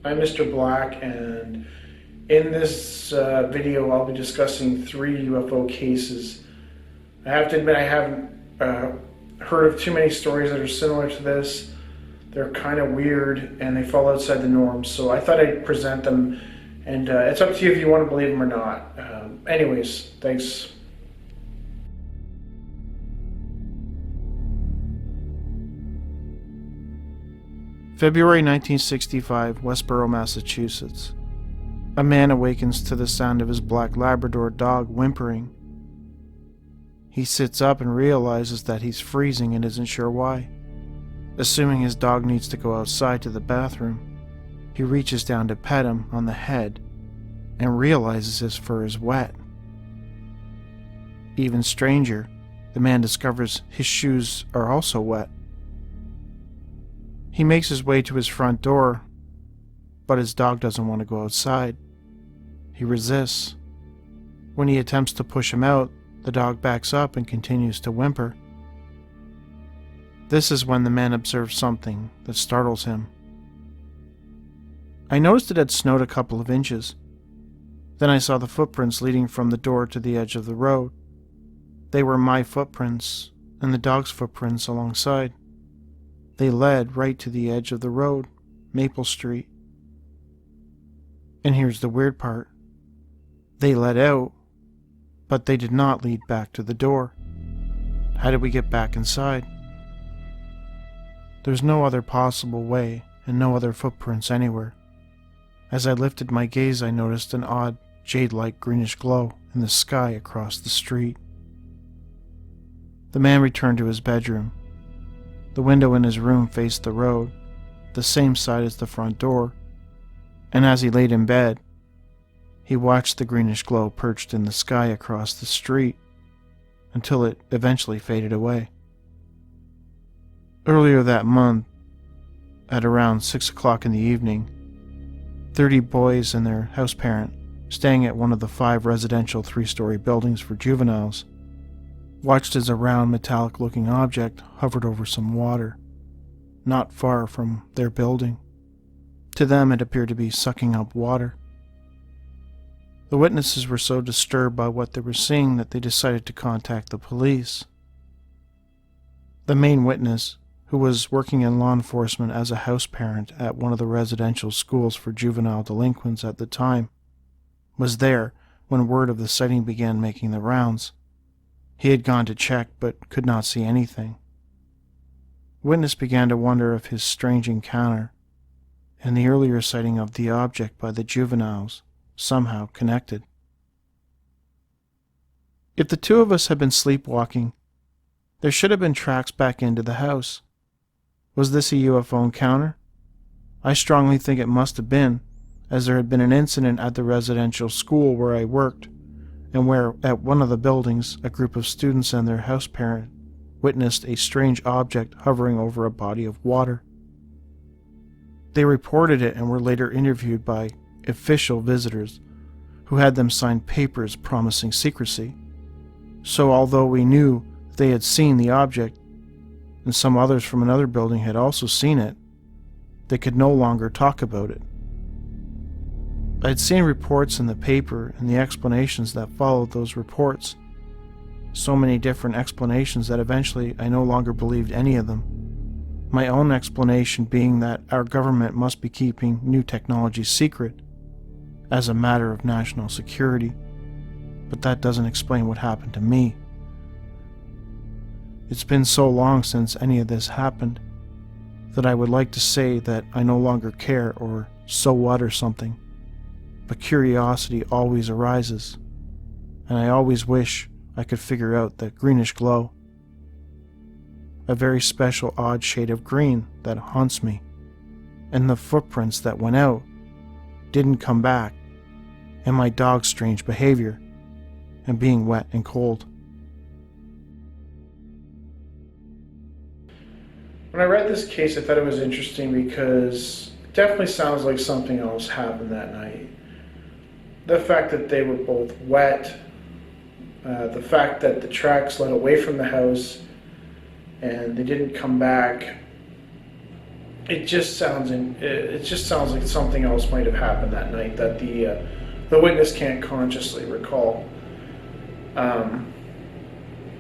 I'm Mr. Black, and in this video I'll be discussing 3 UFO cases. I have to admit I haven't heard of too many stories that are similar to this. They're kind of weird and they fall outside the norm, so I thought I'd present them, and it's up to you if you want to believe them or not. Anyways, thanks. February 1965, Westboro, Massachusetts. A man awakens to the sound of his black Labrador dog whimpering. He sits up and realizes that he's freezing and isn't sure why. Assuming his dog needs to go outside to the bathroom, he reaches down to pet him on the head and realizes his fur is wet. Even stranger, the man discovers his shoes are also wet. He makes his way to his front door, but his dog doesn't want to go outside. He resists. When he attempts to push him out, the dog backs up and continues to whimper. This is when the man observes something that startles him. I noticed it had snowed a couple of inches. Then I saw the footprints leading from the door to the edge of the road. They were my footprints and the dog's footprints alongside. They led right to the edge of the road, Maple Street. And here's the weird part. They led out, but they did not lead back to the door. How did we get back inside? There's no other possible way and no other footprints anywhere. As I lifted my gaze, I noticed an odd, jade-like greenish glow in the sky across the street. The man returned to his bedroom. The window in his room faced the road, the same side as the front door, and as he laid in bed, he watched the greenish glow perched in the sky across the street until it eventually faded away. Earlier that month, at around 6 o'clock in the evening, 30 boys and their house parent, staying at one of the 5 residential 3-story buildings for juveniles, watched as a round metallic-looking object hovered over some water, not far from their building. To them it appeared to be sucking up water. The witnesses were so disturbed by what they were seeing that they decided to contact the police. The main witness, who was working in law enforcement as a house parent at one of the residential schools for juvenile delinquents at the time, was there when word of the sighting began making the rounds. He had gone to check but could not see anything. Witness began to wonder if his strange encounter and the earlier sighting of the object by the juveniles somehow connected. If the 2 of us had been sleepwalking, there should have been tracks back into the house. Was this a UFO encounter? I strongly think it must have been, as there had been an incident at the residential school where I worked, and where, at one of the buildings, a group of students and their house parent witnessed a strange object hovering over a body of water. They reported it and were later interviewed by official visitors who had them sign papers promising secrecy. So although we knew they had seen the object, and some others from another building had also seen it, they could no longer talk about it. I had seen reports in the paper and the explanations that followed those reports. So many different explanations that eventually I no longer believed any of them. My own explanation being that our government must be keeping new technology secret as a matter of national security, but that doesn't explain what happened to me. It's been so long since any of this happened that I would like to say that I no longer care or so what or something. But curiosity always arises, and I always wish I could figure out that greenish glow. A very special odd shade of green that haunts me, and the footprints that went out didn't come back, and my dog's strange behavior, and being wet and cold. When I read this case, I thought it was interesting because it definitely sounds like something else happened that night. The fact that they were both wet, the fact that the tracks led away from the house and they didn't come back, it just sounds like something else might have happened that night that the witness can't consciously recall.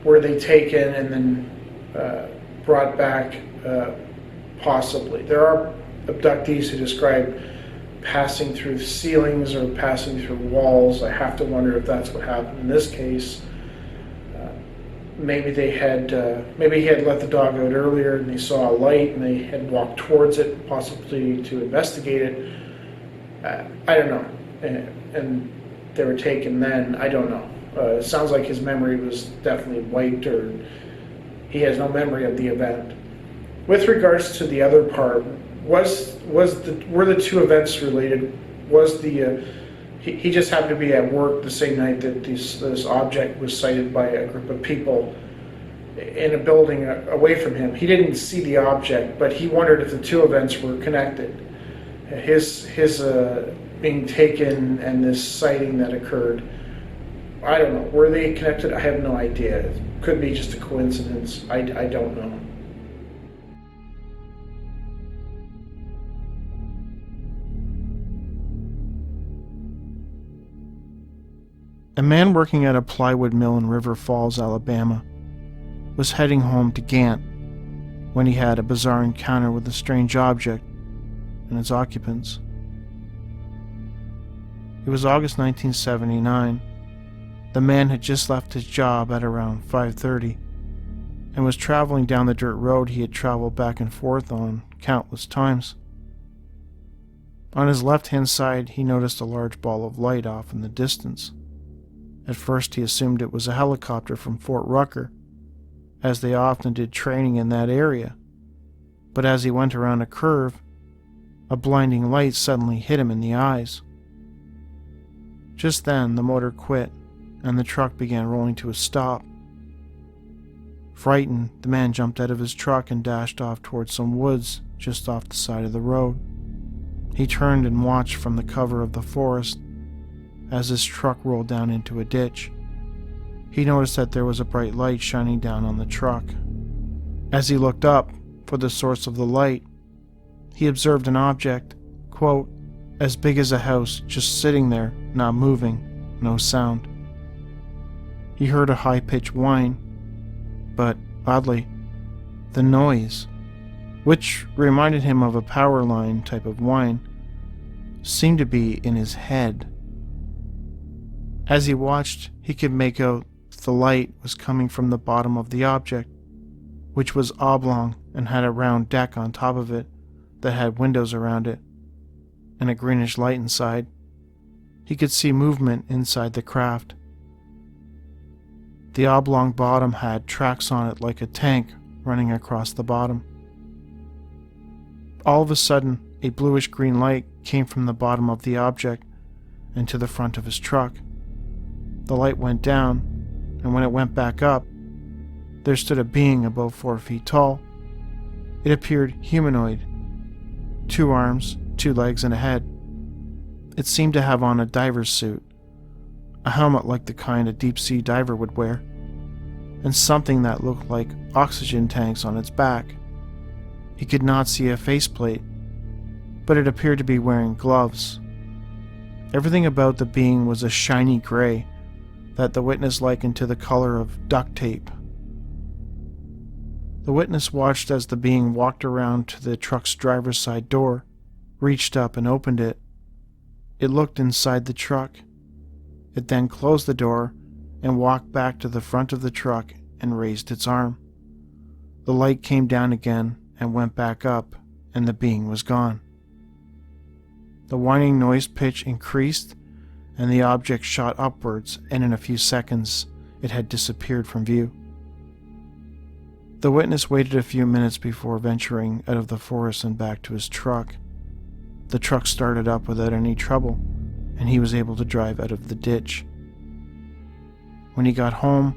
Were they taken and then brought back? Possibly. There are abductees who describe passing through ceilings or passing through walls. I have to wonder if that's what happened in this case. Maybe he had let the dog out earlier and they saw a light and they had walked towards it, possibly to investigate it. I don't know. And they were taken then. I don't know. It sounds like his memory was definitely wiped, or he has no memory of the event. With regards to the other part, were the two events related? Was he just happened to be at work the same night that this object was sighted by a group of people in a building away from him? He didn't see the object, but he wondered if the two events were connected. His being taken and this sighting that occurred. I don't know. Were they connected? I have no idea. It could be just a coincidence. I don't know. A man working at a plywood mill in River Falls, Alabama, was heading home to Gant when he had a bizarre encounter with a strange object and its occupants. It was August 1979. The man had just left his job at around 5:30 and was traveling down the dirt road he had traveled back and forth on countless times. On his left-hand side, he noticed a large ball of light off in the distance. At first he assumed it was a helicopter from Fort Rucker, as they often did training in that area. But as he went around a curve, a blinding light suddenly hit him in the eyes. Just then the motor quit and the truck began rolling to a stop. Frightened, the man jumped out of his truck and dashed off towards some woods just off the side of the road. He turned and watched from the cover of the forest as his truck rolled down into a ditch. He noticed that there was a bright light shining down on the truck. As he looked up for the source of the light, he observed an object, quote, as big as a house, just sitting there, not moving, no sound. He heard a high-pitched whine, but, oddly, the noise, which reminded him of a power line type of whine, seemed to be in his head. As he watched, he could make out the light was coming from the bottom of the object, which was oblong and had a round deck on top of it that had windows around it, and a greenish light inside. He could see movement inside the craft. The oblong bottom had tracks on it like a tank running across the bottom. All of a sudden, a bluish-green light came from the bottom of the object and to the front of his truck. The light went down, and when it went back up, there stood a being above 4 feet tall. It appeared humanoid. 2 arms, 2 legs, and a head. It seemed to have on a diver's suit, a helmet like the kind a deep-sea diver would wear, and something that looked like oxygen tanks on its back. He could not see a faceplate, but it appeared to be wearing gloves. Everything about the being was a shiny gray that the witness likened to the color of duct tape. The witness watched as the being walked around to the truck's driver's side door, reached up and opened it. It looked inside the truck. It then closed the door and walked back to the front of the truck and raised its arm. The light came down again and went back up, and the being was gone. The whining noise pitch increased, and the object shot upwards, and in a few seconds it had disappeared from view. The witness waited a few minutes before venturing out of the forest and back to his truck. The truck started up without any trouble, and he was able to drive out of the ditch. When he got home,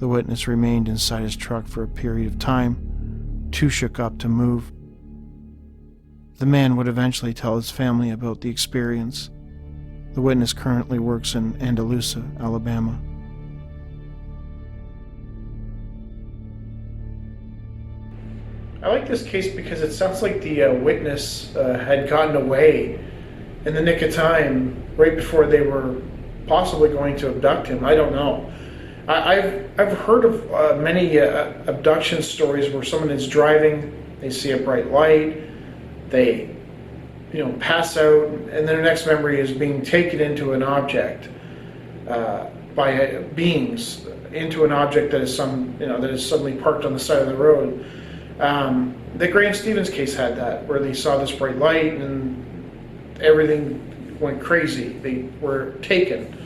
the witness remained inside his truck for a period of time, too shook up to move. The man would eventually tell his family about the experience. The witness currently works in Andalusia, Alabama. I like this case because it sounds like the witness had gotten away in the nick of time right before they were possibly going to abduct him. I don't know. I've heard of many abduction stories where someone is driving, they see a bright light, they pass out, and their next memory is being taken into an object by beings, into an object that is that is suddenly parked on the side of the road. The Graham Stevens case had that, where they saw this bright light and everything went crazy. They were taken.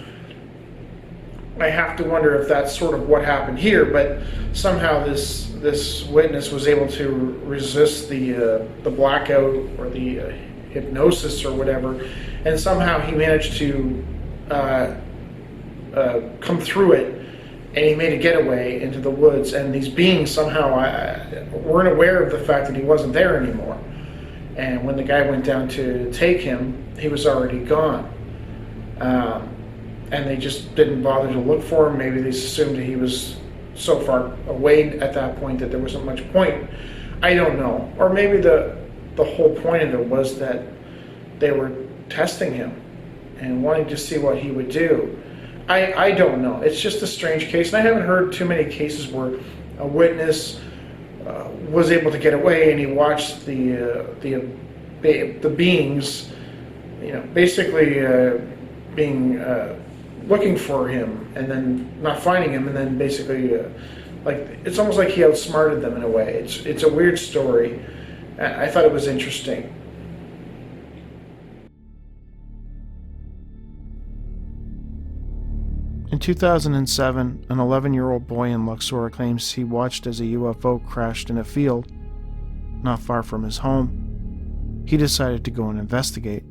I have to wonder if that's sort of what happened here, but somehow this witness was able to resist the blackout or the hypnosis or whatever, and somehow he managed to come through it, and he made a getaway into the woods, and these beings somehow weren't aware of the fact that he wasn't there anymore. And when the guy went down to take him, he was already gone. And they just didn't bother to look for him. Maybe they assumed that he was so far away at that point that there wasn't much point. I don't know. Or maybe the whole point of it was that they were testing him and wanting to see what he would do. I don't know. It's just a strange case, and I haven't heard too many cases where a witness was able to get away and he watched the beings, basically being looking for him and then not finding him, and then basically it's almost like he outsmarted them in a way. It's a weird story. I thought it was interesting. In 2007, an 11-year-old boy in Luxor claims he watched as a UFO crashed in a field not far from his home. He decided to go and investigate.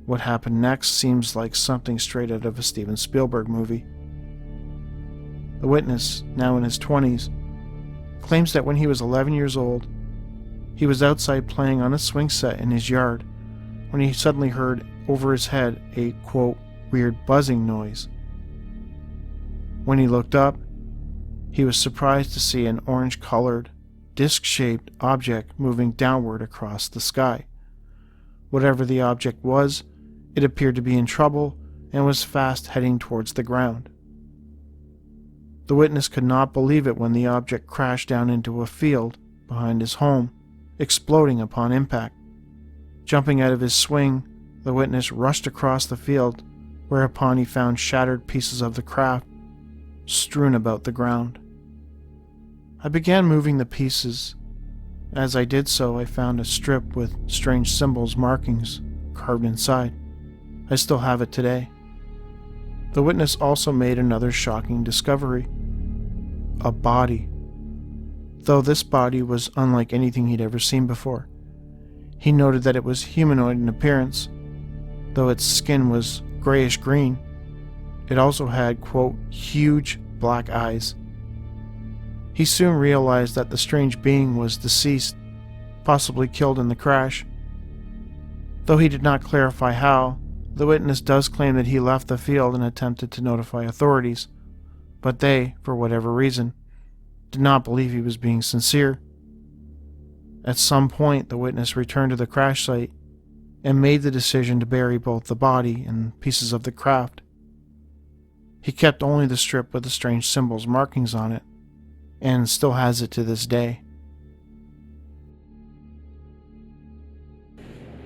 What happened next seems like something straight out of a Steven Spielberg movie. The witness, now in his 20s, claims that when he was 11 years old, he was outside playing on a swing set in his yard when he suddenly heard over his head a, quote, weird buzzing noise. When he looked up, he was surprised to see an orange-colored, disc-shaped object moving downward across the sky. Whatever the object was, it appeared to be in trouble and was fast heading towards the ground. The witness could not believe it when the object crashed down into a field behind his home, exploding upon impact. Jumping out of his swing, the witness rushed across the field, whereupon he found shattered pieces of the craft strewn about the ground. I began moving the pieces. As I did so, I found a strip with strange symbols markings carved inside. I still have it today. The witness also made another shocking discovery. A body. Though this body was unlike anything he'd ever seen before. He noted that it was humanoid in appearance, though its skin was grayish-green. It also had, quote, huge black eyes. He soon realized that the strange being was deceased, possibly killed in the crash. Though he did not clarify how, the witness does claim that he left the field and attempted to notify authorities, but they, for whatever reason, did not believe he was being sincere. At some point, the witness returned to the crash site and made the decision to bury both the body and pieces of the craft. He kept only the strip with the strange symbols markings on it, and still has it to this day.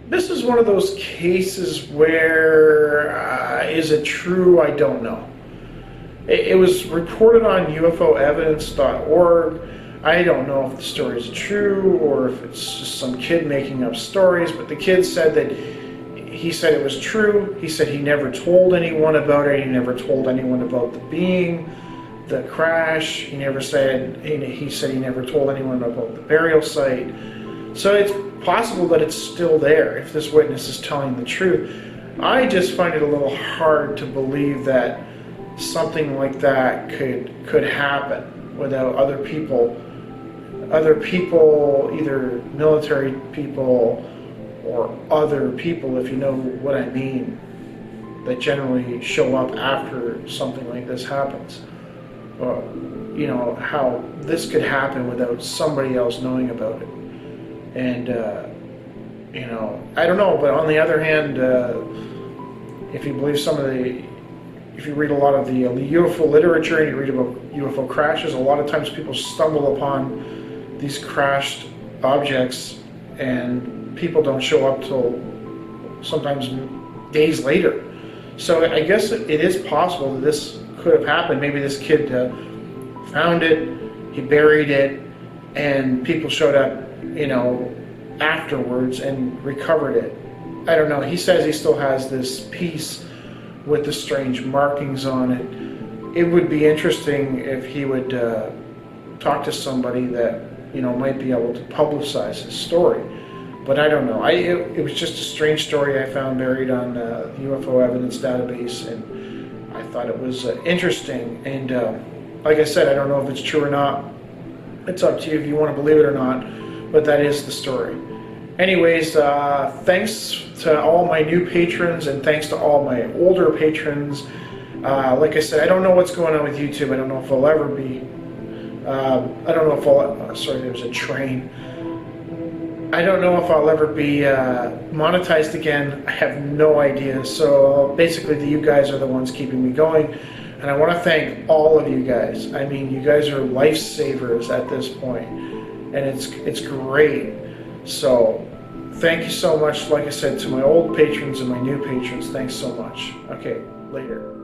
This is one of those cases where, is it true? I don't know. It was reported on UFOevidence.org. I don't know if the story is true or if it's just some kid making up stories, but the kid said that he said it was true. He said he never told anyone about it. He never told anyone about the being, the crash. He said he never told anyone about the burial site. So it's possible that it's still there if this witness is telling the truth. I just find it a little hard to believe that something like that could happen without other people, either military people or other people, if you know what I mean, that generally show up after something like this happens. how this could happen without somebody else knowing about it. And I don't know, but on the other hand, if you believe if you read a lot of the UFO literature and you read about UFO crashes, a lot of times people stumble upon these crashed objects and people don't show up till sometimes days later. So I guess it is possible that this could have happened. Maybe this kid found it, he buried it, and people showed up, afterwards and recovered it. I don't know. He says he still has this piece with the strange markings on it. It would be interesting if he would talk to somebody that might be able to publicize his story. But I don't know. It was just a strange story I found buried on the UFO evidence database, and I thought it was interesting. And like I said, I don't know if it's true or not. It's up to you if you want to believe it or not. But that is the story. Anyways, thanks to all my new patrons and thanks to all my older patrons. Like I said, I don't know what's going on with YouTube. I don't know if I'll ever be. I don't know if I'll. Sorry, there's a train. I don't know if I'll ever be monetized again. I have no idea. So basically, you guys are the ones keeping me going. And I want to thank all of you guys. I mean, you guys are lifesavers at this point. And it's great. So thank you so much. Like I said, to my old patrons and my new patrons, thanks so much. Okay, later.